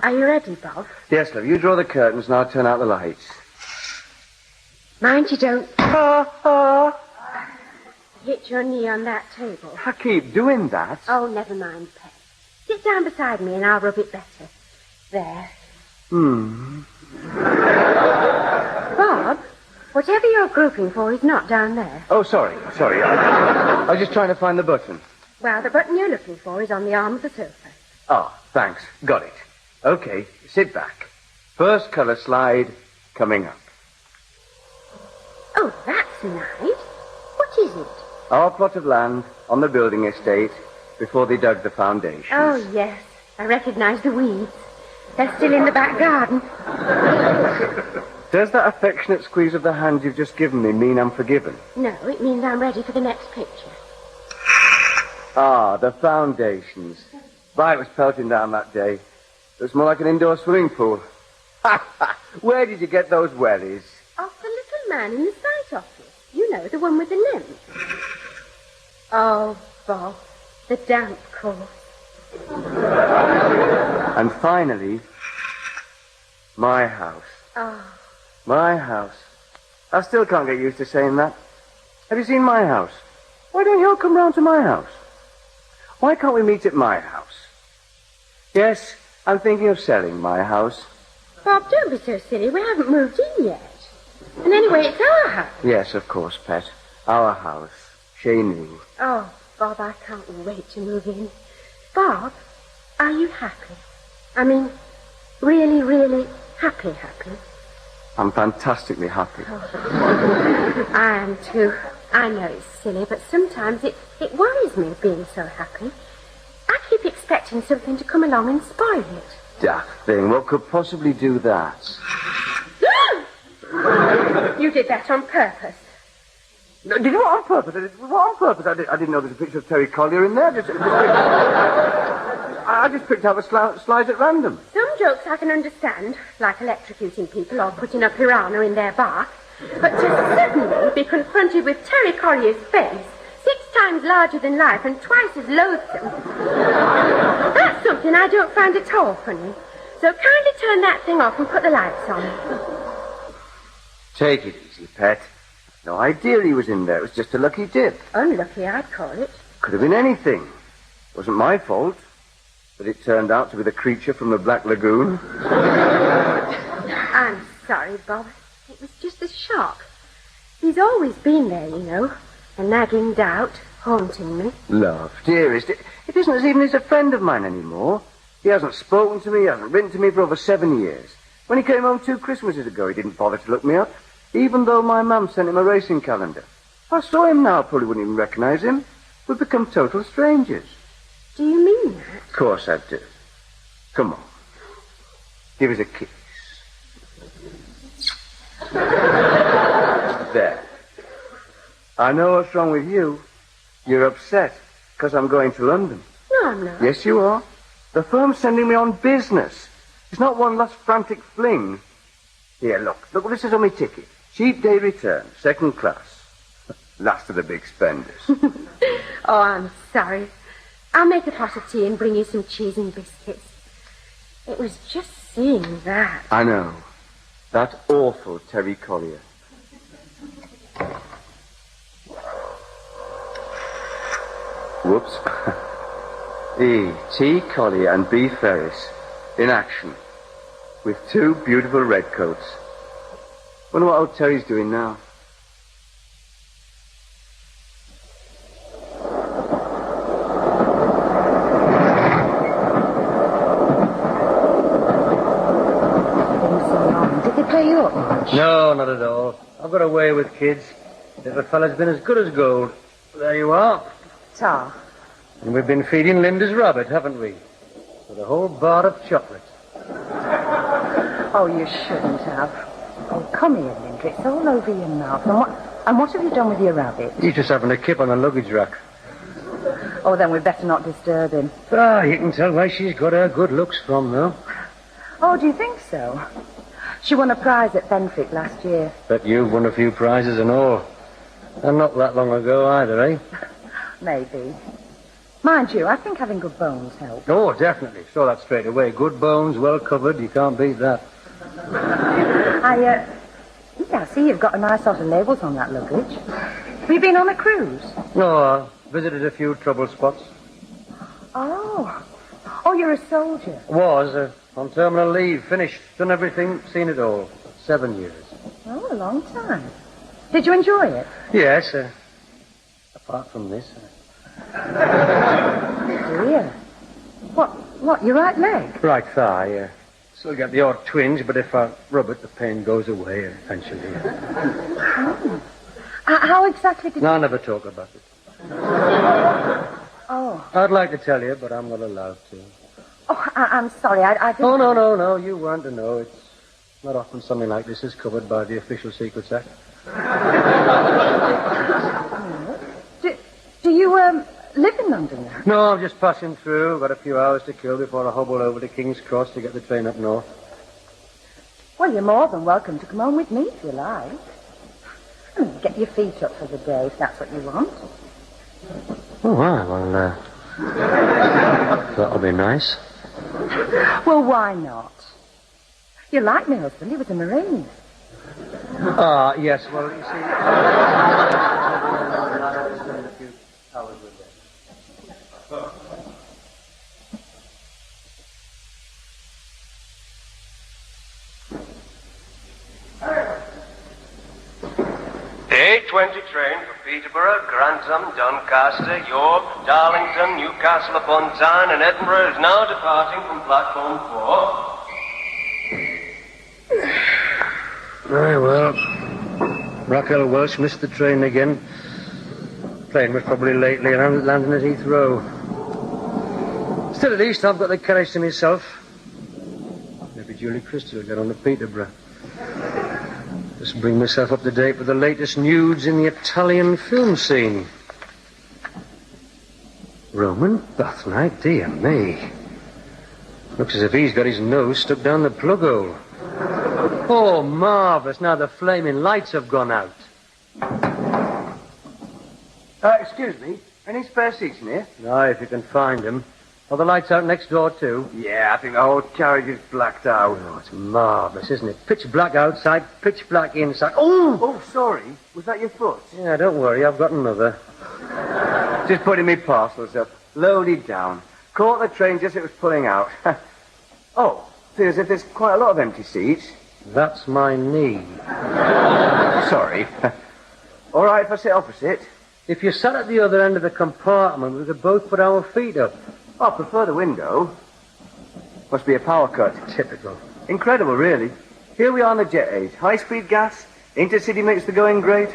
Are you ready, Bob? Yes, love. You draw the curtains and I'll turn out the lights. Mind you don't hit your knee on that table. I keep doing that. Oh, never mind, Pet. Sit down beside me and I'll rub it better. There. Bob, whatever you're groping for is not down there. Oh, sorry. I was just trying to find the button. Well, the button you're looking for is on the arm of the sofa. Oh, thanks. Got it. Okay, sit back. First colour slide coming up. Oh, that's nice. What is it? Our plot of land on the building estate before they dug the foundations. Oh, yes. I recognize the weeds. They're still in the back garden. Does that affectionate squeeze of the hand you've just given me mean I'm forgiven? No, it means I'm ready for the next picture. Ah, the foundations. Why, it was pelting down that day. It was more like an indoor swimming pool. Where did you get those wellies? Off the little man in the sight office. You know, the one with the limp. Oh, Bob, the damp course. And finally, my house. Oh. My house. I still can't get used to saying that. Have you seen my house? Why don't you all come round to my house? Why can't we meet at my house? Yes, I'm thinking of selling my house. Bob, don't be so silly. We haven't moved in yet. And anyway, it's our house. Yes, of course, Pet. Our house. Chez nous. Oh, Bob, I can't wait to move in. Bob, are you happy? I mean, really, really happy? I'm fantastically happy. Oh. I am too. I know it's silly, but sometimes it worries me being so happy. I keep expecting something to come along and spoil it. Daft thing. What could possibly do that? You did that on purpose. No, did you on purpose? I didn't know there was a picture of Terry Collier in there. I just picked out the slides at random. Some jokes I can understand, like electrocuting people or putting a piranha in their bath. But to suddenly be confronted with Terry Collier's face, 6 times larger than life and twice as loathsome, that's something I don't find at all funny. So kindly turn that thing off and put the lights on. Take it easy, Pet. No idea he was in there. It was just a lucky dip. Unlucky, I'd call it. Could have been anything. It wasn't my fault. But it turned out to be the creature from the Black Lagoon. I'm sorry, Bob. It was just a shock. He's always been there, you know. A nagging doubt, haunting me. Love, dearest, it isn't as even he's a friend of mine anymore. He hasn't spoken to me, he hasn't written to me for over 7 years. When he came home 2 Christmases ago, he didn't bother to look me up, even though my mum sent him a racing calendar. If I saw him now, I probably wouldn't even recognize him. We'd become total strangers. Do you mean that? Of course I do. Come on. Give us a kiss. There. I know what's wrong with you. You're upset because I'm going to London. No, I'm not. Yes, you are. The firm's sending me on business. It's not one last frantic fling. Here, look, this is on my ticket. Cheap day return, 2nd class. Last of the big spenders. Oh, I'm sorry. I'll make a pot of tea and bring you some cheese and biscuits. It was just seeing that. I know. That awful Terry Collier. Whoops. T. Collier and B. Ferris in action with 2 beautiful redcoats. Wonder what old Terry's doing now. Did they play you up much? No, not at all. I've got a way with kids. Little fella's been as good as gold. There you are. Ta. And we've been feeding Linda's rabbit, haven't we? With a whole bar of chocolate. Oh, you shouldn't have. Oh, come here, Linda. It's all over your mouth. And what have you done with your rabbit? He's just having a kip on the luggage rack. Oh, then we'd better not disturb him. Ah, you can tell where she's got her good looks from, though. Oh, do you think so? She won a prize at Benfic last year. Bet you've won a few prizes and all. And not that long ago either, eh? Maybe. Mind you, I think having good bones helps. Oh, definitely. Saw that straight away. Good bones, well covered. You can't beat that. Yeah, I see you've got a nice lot of labels on that luggage. Have you been on a cruise? No, I visited a few trouble spots. Oh. Oh, you're a soldier. Was on terminal leave. Finished. Done everything. Seen it all. 7 years. Oh, a long time. Did you enjoy it? Yes. Apart from this. Dear. What, your right leg? Right thigh, yeah. Still get the odd twinge, but if I rub it, the pain goes away eventually. Oh. How exactly did No, I never talk about it. Oh. I'd like to tell you, but I'm not allowed to. Oh, I'm sorry. I didn't... Oh, no. You weren't to know. It's not often something like this is covered by the Official Secrets Act. Do you, live in London now? No, I'm just passing through. Got a few hours to kill before I hobble over to King's Cross to get the train up north. Well, you're more than welcome to come home with me if you like. I mean, get your feet up for the day if that's what you want. Oh, well, that'll be nice. Well, why not? You're like my husband. He was a Marine. Yes, well, you see... The 8:20 train for Peterborough, Grantham, Doncaster, York, Darlington, Newcastle upon Tyne and Edinburgh is now departing from platform 4. Very well. Raquel Welsh missed the train again. Plane was probably lately and landing at Heathrow. Still, at least I've got the carriage to myself. Maybe Julie Christie will get on to Peterborough. Just bring myself up to date with the latest nudes in the Italian film scene. Roman Bathnight, dear me. Looks as if he's got his nose stuck down the plug hole. Oh, marvellous. Now the flaming lights have gone out. Excuse me. Any spare seats in here? Now, if you can find them. Are the lights out next door, too? Yeah, I think the whole carriage is blacked out. Oh, it's marvellous, isn't it? Pitch black outside, pitch black inside. Oh, sorry. Was that your foot? Yeah, don't worry. I've got another. Just putting me parcels up. Loaded down. Caught the train just as it was pulling out. Oh, seems as if there's quite a lot of empty seats. That's my knee. Sorry. All right if I sit opposite? If you sat at the other end of the compartment, we could both put our feet up. I prefer the window. Must be a power cut. Typical. Incredible, really. Here we are in the jet age. High-speed gas. Intercity makes the going great.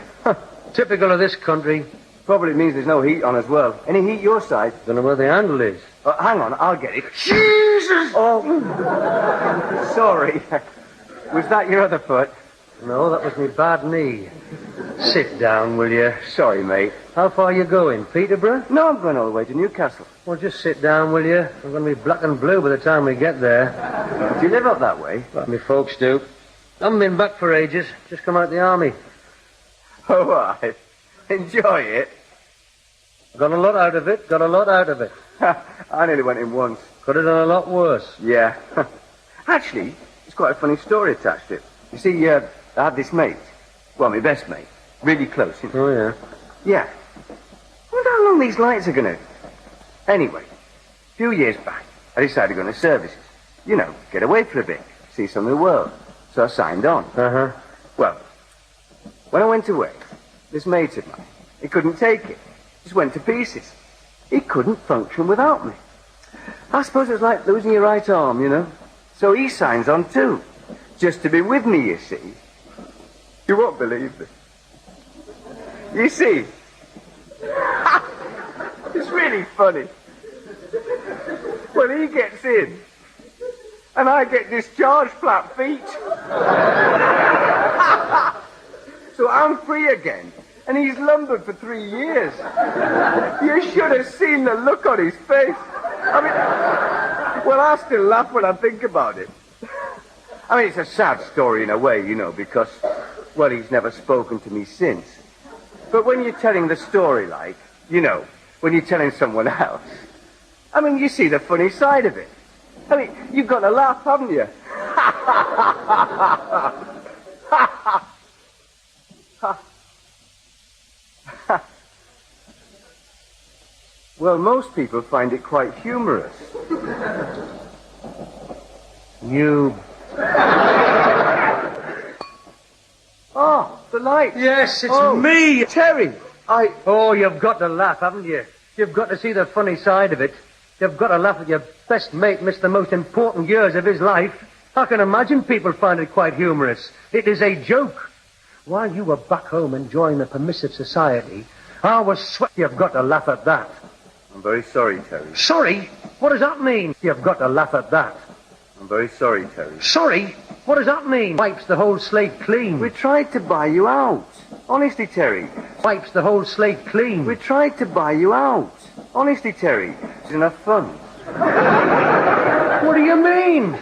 Typical of this country. Probably means there's no heat on as well. Any heat your side? Don't know where the handle is. Hang on, I'll get it. Jesus! Oh, sorry. Was that your other foot? No, that was my bad knee. Sit down, will you? Sorry, mate. How far are you going? Peterborough? No, I'm going all the way to Newcastle. Well, just sit down, will you? I'm going to be black and blue by the time we get there. Do you live up that way? Like me folks do. Haven't been back for ages. Just come out of the army. All right. Enjoy it. Got a lot out of it. I nearly went in once. Could have done a lot worse. Yeah. Actually, it's quite a funny story attached to it. You see, I had this mate. Well, my best mate. Really close. You know? Oh, yeah. Yeah. I wonder how long these lights are going to... Anyway, a few years back, I decided to go into services. You know, get away for a bit, see some of the world. So I signed on. Uh-huh. Well, when I went away, this mate of mine, he couldn't take it. Just went to pieces. He couldn't function without me. I suppose it was like losing your right arm, you know. So he signs on too. Just to be with me, you see. You won't believe this. You see, it's really funny. Well, he gets in, and I get discharged flat feet. So I'm free again, and he's lumbered for 3 years. You should have seen the look on his face. I mean, well, I still laugh when I think about it. I mean, it's a sad story in a way, you know, because, well, he's never spoken to me since. But when you're telling the story, like, you know, when you're telling someone else, I mean, you see the funny side of it. I mean, you've got to laugh, haven't you? Well, most people find it quite humorous. You... Oh, the light. Yes, it's me. Terry, Oh, you've got to laugh, haven't you? You've got to see the funny side of it. You've got to laugh at your best mate missed the most important years of his life. I can imagine people find it quite humorous. It is a joke. While you were back home enjoying the permissive society, I was You've got to laugh at that. I'm very sorry, Terry. Sorry? What does that mean? You've got to laugh at that. I'm very sorry, Terry. Sorry? What does that mean? Wipes the whole slate clean. We tried to buy you out. Honestly, Terry. Wipes the whole slate clean. We tried to buy you out. Honestly, Terry. It's enough fun. What do you mean?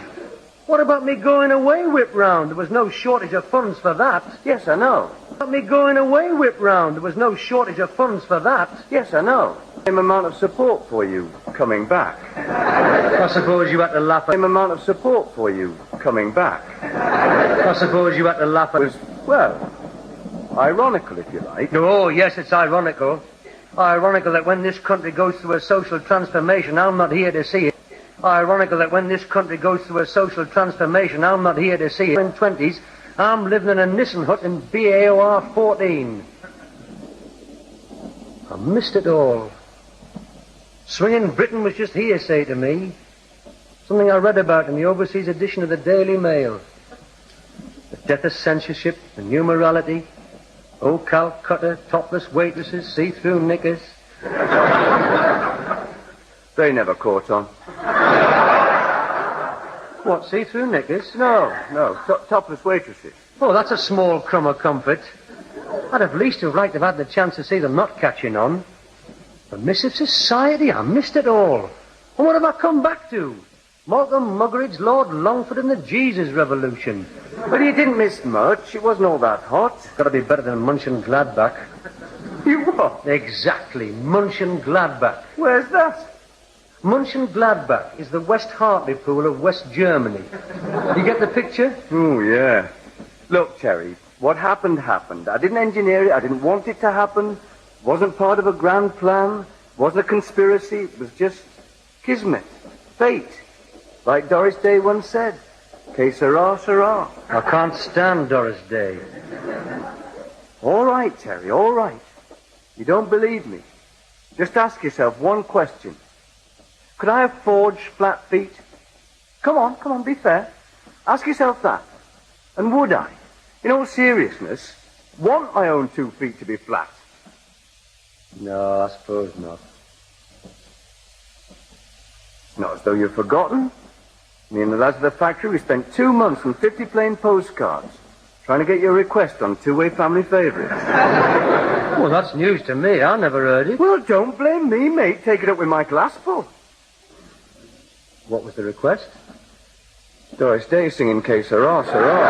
What about me going away whip round? There was no shortage of funds for that. Yes, I know. About me going away whip round? There was no shortage of funds for that. Yes, I know. Same amount of support for you coming back. I suppose you had to laugh at... Same amount of support for you coming back. I suppose you had to laugh at... Was, well, ironical, if you like. Oh, yes, it's ironical. Ironical that when this country goes through a social transformation, I'm not here to see it. Ironical that when this country goes through a social transformation, I'm not here to see it. In 20s, I'm living in a Nissen hut in BAOR 14. I missed it all. Swinging Britain was just hearsay to me. Something I read about in the overseas edition of the Daily Mail. The death of censorship, the new morality, old Calcutta, topless waitresses, see-through knickers. They never caught on. What, see-through knickers? No. Topless waitresses. Oh, that's a small crumb of comfort. I'd at least have liked to have had the chance to see them not catching on. Permissive society, I missed it all. And what have I come back to? Malcolm Muggeridge, Lord Longford and the Jesus Revolution. But you didn't miss much. It wasn't all that hot. Got to be better than Munchen Gladbach. You what? Exactly, Munchen Gladbach. Where's that? Munchen Gladbach is the West Hartlepool of West Germany. You get the picture? Oh, yeah. Look, Terry, what happened happened. I didn't engineer it. I didn't want it to happen. Wasn't part of a grand plan. Wasn't a conspiracy. It was just kismet. Fate. Like Doris Day once said. Que sera, sera. I can't stand Doris Day. All right, Terry, all right. You don't believe me. Just ask yourself one question. Could I have forged flat feet? Come on, be fair. Ask yourself that. And would I, in all seriousness, want my own 2 feet to be flat? No, I suppose not. Not as though you've forgotten. Me and the lads of the factory, we spent 2 months and 50 plain postcards trying to get your request on two-way family favourites. Well, that's news to me. I never heard it. Well, don't blame me, mate. Take it up with Michael Aspel. What was the request? Doris Day singing Que Sera, Sera.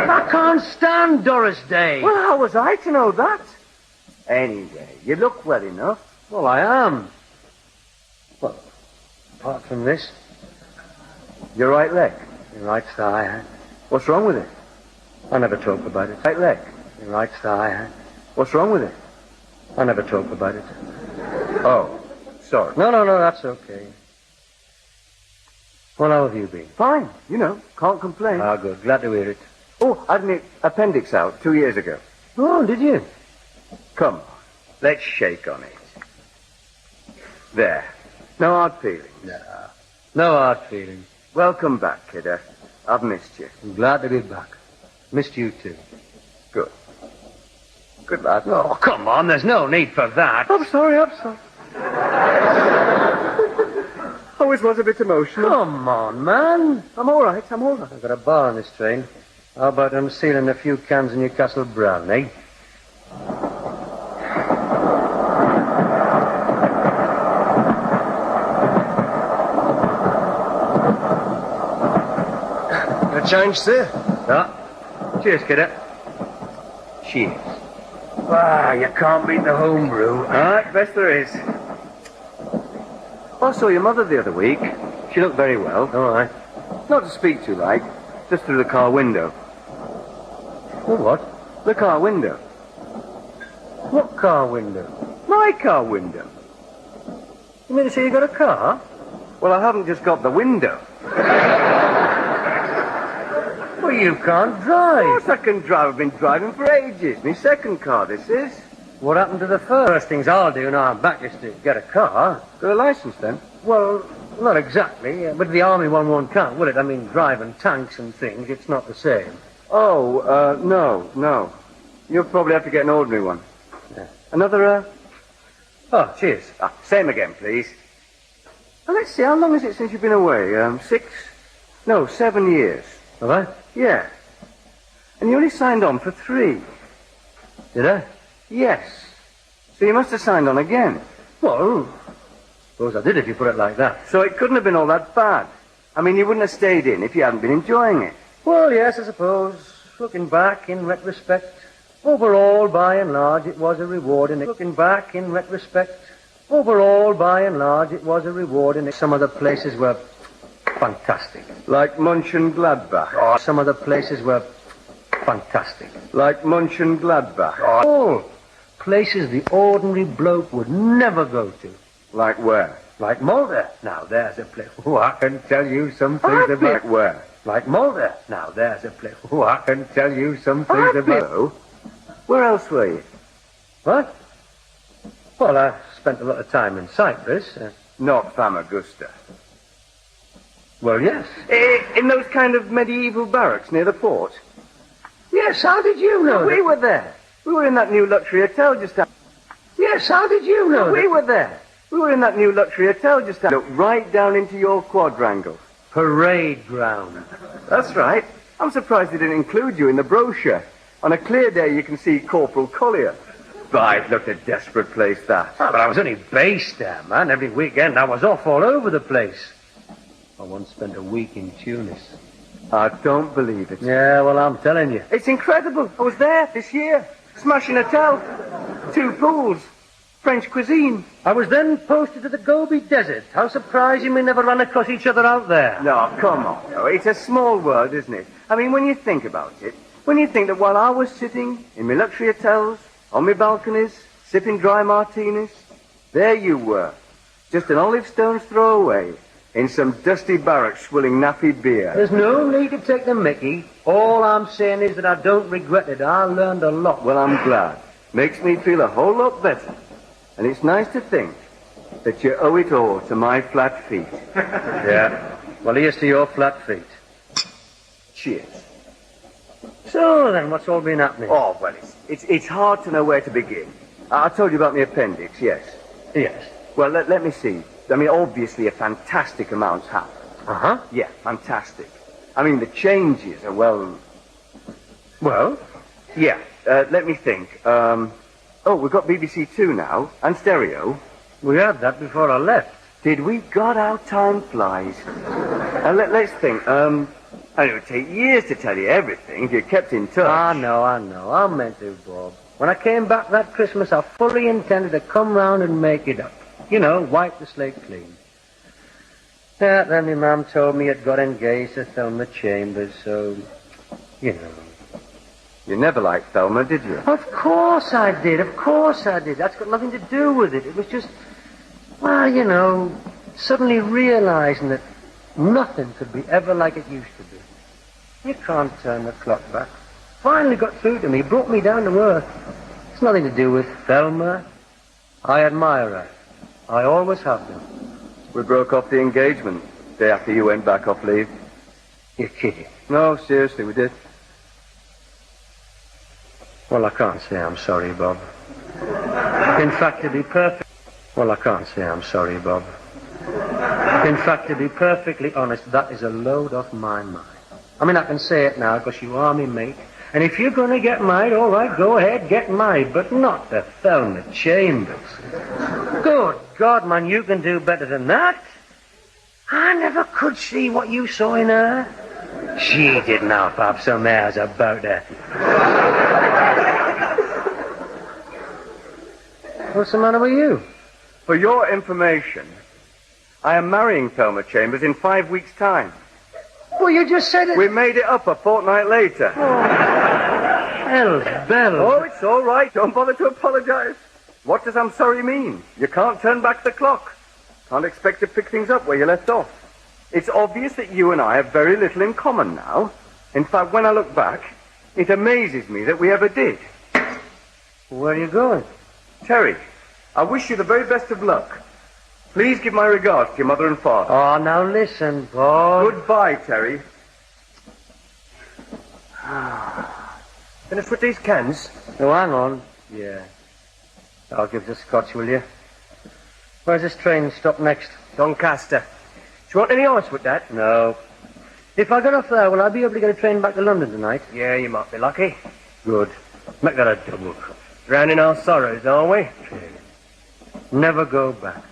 I can't stand Doris Day. Well, how was I to know that? Anyway, you look well enough. Well, I am. Well, apart from this, Your right leg. your right thigh. What's wrong with it? I never talk about it. Right leg. Your right thigh. What's wrong with it? I never talk about it. Oh, sorry. No, that's okay. Well, how have you been? Fine, can't complain. Ah, good. Glad to hear it. Oh, I had an appendix out 2 years ago. Oh, did you? Come on, let's shake on it. There. No hard feelings. No hard feelings. Welcome back, kidder. I've missed you. I'm glad to be back. Missed you too. Good. Good lad. Oh, come on. There's no need for that. I'm sorry. Always was a bit emotional. Come on, man. I'm all right. I've got a bar on this train. How about unsealing a few cans of Newcastle Brown, eh? A change, sir? Cheers, kidder. Cheers. Wow, you can't beat the homebrew. All right, best there is. I saw your mother the other week. She looked very well. All right. Not to speak to, like. Just through the car window. Well, what? The car window. What car window? My car window. You mean to say you got a car? Well, I haven't just got the window. Well, you can't Of drive. course I can drive. I've been driving for ages. My second car, this is. What happened to the first things I'll do now I'm back is to get a car? Got a license, then? Well, not exactly. But the army one can't, will it? I mean, driving tanks and things, it's not the same. Oh, no. You'll probably have to get an ordinary one. Yeah. Another, Oh, cheers. same again, please. Now, let's see, how long is it since you've been away? 7 years. Have I? Yeah. And you only signed on for 3. Did I? Yes. So you must have signed on again. Well, suppose I did if you put it like that. So it couldn't have been all that bad. I mean, you wouldn't have stayed in if you hadn't been enjoying it. Well, yes, I suppose. Looking back in retrospect, overall, by and large, it was a rewarding. Looking back in retrospect, overall, by and large, it was a rewarding. Some of the places were fantastic. Like Mönchengladbach. Oh, some of the places were fantastic. Like Mönchengladbach. Oh, places the ordinary bloke would never go to. Like where? Like Malta. Now, there's a place. Oh, I can tell you some things about... Like where? Like Malta. Now, there's a place. Oh, I can tell you some things about... Hello. Where else were you? What? Well, I spent a lot of time in Cyprus. Not Famagusta. Well, yes. In those kind of medieval barracks near the port? Yes, how did you know We were there. We were in that new luxury hotel just out. Yes, how did you know We were there. We were in that new luxury hotel just out. Look right down into your quadrangle. Parade ground. That's right. I'm surprised they didn't include you in the brochure. On a clear day, you can see Corporal Collier. But it looked a desperate place, that. Oh, but I was only based there, man. Every weekend I was off all over the place. I once spent a week in Tunis. I don't believe it. Yeah, well, I'm telling you. It's incredible. I was there this year. Smashing hotel. 2 pools. French cuisine. I was then posted to the Gobi Desert. How surprising we never ran across each other out there. No, come on. No, it's a small world, isn't it? I mean, when you think about it, when you think that while I was sitting in my luxury hotels, on my balconies, sipping dry martinis, there you were, just an olive stone's throw away, in some dusty barracks swilling nappy beer. There's no need to take the mickey. All I'm saying is that I don't regret it. I learned a lot. Well, I'm glad. Makes me feel a whole lot better. And it's nice to think that you owe it all to my flat feet. Yeah. Well, here's to your flat feet. Cheers. So then, what's all been happening? Oh, well, it's hard to know where to begin. I told you about my appendix, yes. Yes. Well, let me see. I mean, obviously a fantastic amount's happened. Uh-huh. Yeah, fantastic. I mean, the changes are, well... Well? Yeah, let me think. We've got BBC Two now, and stereo. We had that before I left. Did we? God, how time flies. Let's think. And it would take years to tell you everything if you kept in touch. I know. I meant to, Bob. When I came back that Christmas, I fully intended to come round and make it up. You know, wipe the slate clean. Yeah, then my mum told me I'd got engaged to Thelma Chambers, so, you know. You never liked Thelma, did you? Of course I did. That's got nothing to do with it. It was just, well, you know, suddenly realizing that nothing could be ever like it used to be. You can't turn the clock back. Finally got through to me, brought me down to earth. It's nothing to do with Thelma. I admire her. I always have done. We broke off the engagement day after you went back off leave. You're kidding. No, seriously, we did. Well, I can't say I'm sorry, Bob. In fact, to be perfect... Well, I can't say I'm sorry, Bob. In fact, to be perfectly honest, that is a load off my mind. I mean, I can say it now because you are me mate. And if you're going to get married, all right, go ahead, get married. But not to Thelma Chambers. Good God, man, you can do better than that. I never could see what you saw in her. She didn't have some airs about her. What's the matter with you? For your information, I am marrying Thelma Chambers in 5 weeks' time. Well, you just said it. We made it up a fortnight later. Hell's bells. Oh, it's all right. Don't bother to apologize. What does I'm sorry mean? You can't turn back the clock. Can't expect to pick things up where you left off. It's obvious that you and I have very little in common now. In fact, when I look back, it amazes me that we ever did. Where are you going? Terry, I wish you the very best of luck. Please give my regards to your mother and father. Oh, now listen, Bob. Goodbye, Terry. Finished with these cans? Oh, hang on. Yeah. I'll give the scotch, will you? Where's this train stop next? Doncaster. Do you want any ice with that? No. If I get off there, will I be able to get a train back to London tonight? Yeah, you might be lucky. Good. Make that a double. Drowning our sorrows, are we? Never go back.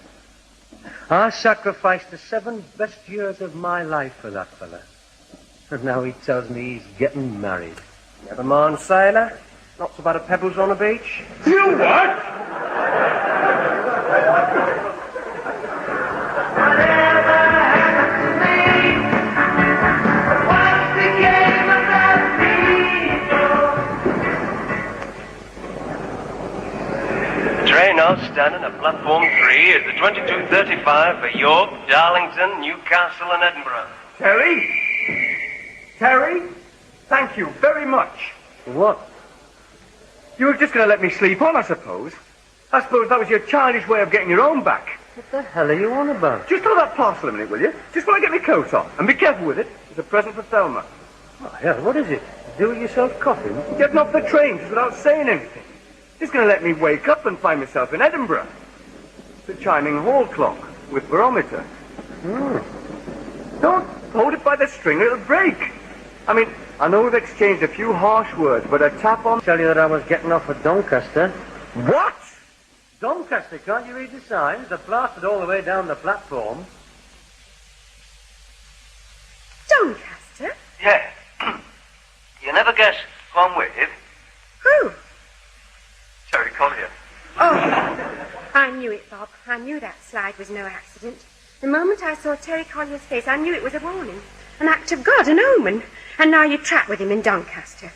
I sacrificed the 7 best years of my life for that fella. And now he tells me he's getting married. Never mind, sailor. Not so bad at pebbles on the beach. You what? Train now standing at platform 3 is the 2235 for York, Darlington, Newcastle and Edinburgh. Terry? Terry? Thank you very much. What? You were just going to let me sleep on, I suppose. I suppose that was your childish way of getting your own back. What the hell are you on about? Just throw that parcel a minute, will you? Just while I get my coat on. And be careful with it. It's a present for Thelma. Oh, hell, what is it? Do-it-yourself coffin? Getting off the train just without saying anything. Just going to let me wake up and find myself in Edinburgh. The chiming hall clock with barometer. Don't hold it by the string, it'll break. I mean, I know we've exchanged a few harsh words, but a tap on... Tell you that I was getting off at Doncaster. What? Doncaster, can't you read the signs? They're plastered all the way down the platform. Doncaster? Yeah. You never guess who I'm with? Who? Terry Collier. Oh, I knew it, Bob. I knew that slide was no accident. The moment I saw Terry Collier's face, I knew it was a warning. An act of God, an omen. And now you're trapped with him in Doncaster.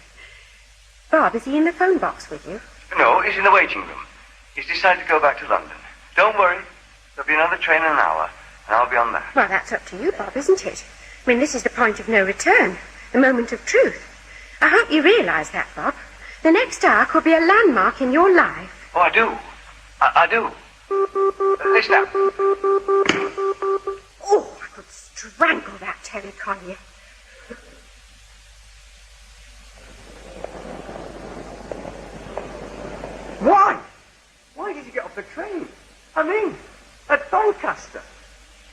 Bob, is he in the phone box with you? No, he's in the waiting room. He's decided to go back to London. Don't worry. There'll be another train in an hour, and I'll be on that. Well, that's up to you, Bob, isn't it? I mean, this is the point of no return. The moment of truth. I hope you realise that, Bob. The next hour could be a landmark in your life. Oh, I do. I do. Listen now. Oh, I could strangle that Terry Collier. Why? Why did you get off the train? I mean, at Doncaster.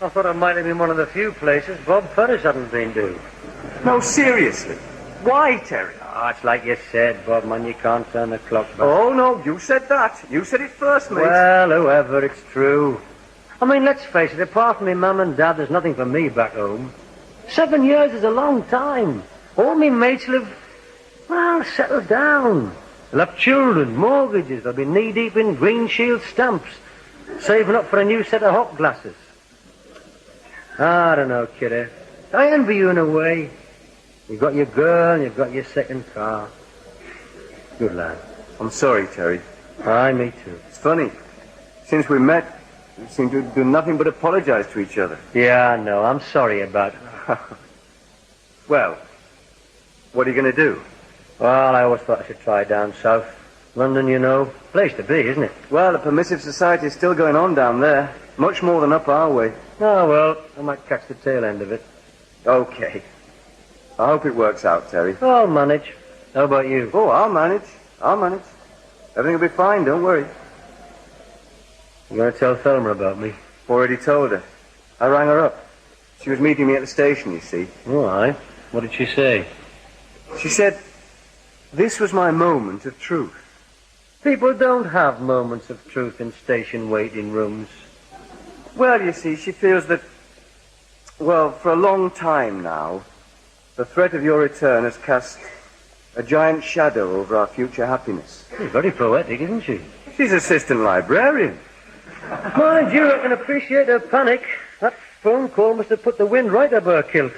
I thought it might have been one of the few places Bob Ferris hadn't been to. No, seriously. Why, Terry? Oh, it's like you said, Bob, man, you can't turn the clock back. Oh, no, you said that. You said it first, mate. Well, whoever, it's true. I mean, let's face it, apart from my mum and dad, there's nothing for me back home. 7 years is a long time. All me mates will have, well, settled down. They'll have children, mortgages, they'll be knee-deep in Green Shield stamps, saving up for a new set of hot glasses. I don't know, kiddo. I envy you in a way. You've got your girl, you've got your second car. Good lad. I'm sorry, Terry. Aye, me too. It's funny. Since we met, we seem to do nothing but apologize to each other. Yeah, I know. I'm sorry about it. Well, what are you going to do? Well, I always thought I should try down south. London, you know. Place to be, isn't it? Well, the permissive society is still going on down there. Much more than up our way. Oh, well, I might catch the tail end of it. Okay. I hope it works out, Terry. I'll manage. How about you? Oh, I'll manage. Everything will be fine, don't worry. You going to tell Thelma about me? Already told her. I rang her up. She was meeting me at the station, you see. Oh, aye. What did she say? She said, this was my moment of truth. People don't have moments of truth in station waiting rooms. Well, you see, she feels that, well, for a long time now, the threat of your return has cast a giant shadow over our future happiness. She's very poetic, isn't she? She's assistant librarian. Mind you, I can appreciate her panic. That phone call must have put the wind right up her kilt.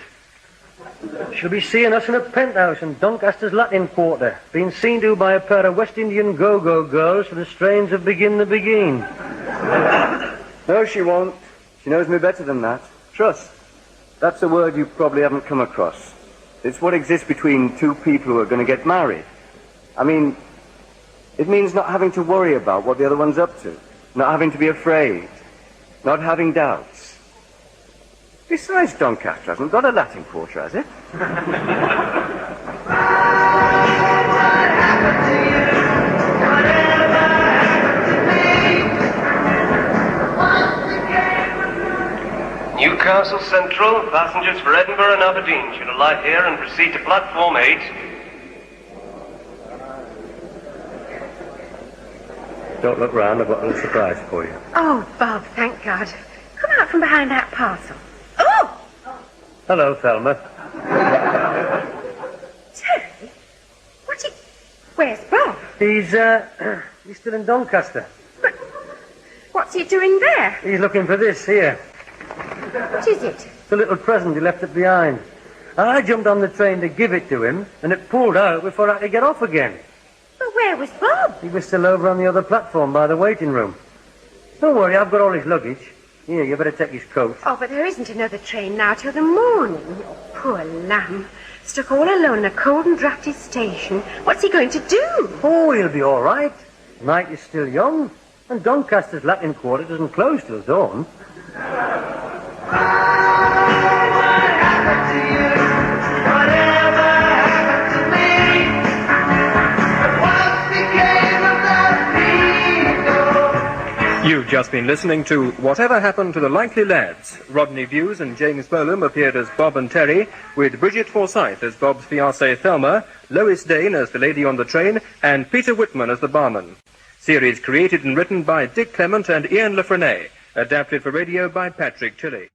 She'll be seeing us in a penthouse in Doncaster's Latin Quarter, being seen to by a pair of West Indian go-go girls for the strains of Begin the Begin. No, she won't. She knows me better than that. Trust. That's a word you probably haven't come across. It's what exists between two people who are going to get married. I mean, it means not having to worry about what the other one's up to, not having to be afraid, not having doubts. Besides, Doncaster hasn't got a Latin Quarter, has it? Newcastle Central, passengers for Edinburgh and Aberdeen should alight here and proceed to platform 8. Don't look round, I've got a little surprise for you. Oh, Bob, thank God. Come out from behind that parcel. Oh! Hello, Thelma. Terry? Where's Bob? He's still in Doncaster. But what's he doing there? He's looking for this, here. What is it? The little present he left it behind. I jumped on the train to give it to him, and it pulled out before I could get off again. But where was Bob? He was still over on the other platform by the waiting room. Don't worry, I've got all his luggage. Here, you better take his coat. Oh, but there isn't another train now till the morning. Oh, poor lamb. Stuck all alone in a cold and drafty station. What's he going to do? Oh, he'll be all right. Night is still young, and Doncaster's Latin Quarter doesn't close till dawn. You've just been listening to Whatever Happened to the Likely Lads. Rodney Bewes and James Bolam appeared as Bob and Terry, with Bridget Forsyth as Bob's fiancée Thelma, Lois Dane as the lady on the train, and Peter Whitman as the barman. Series created and written by Dick Clement and Ian LaFrenay. Adapted for radio by Patrick Tilley.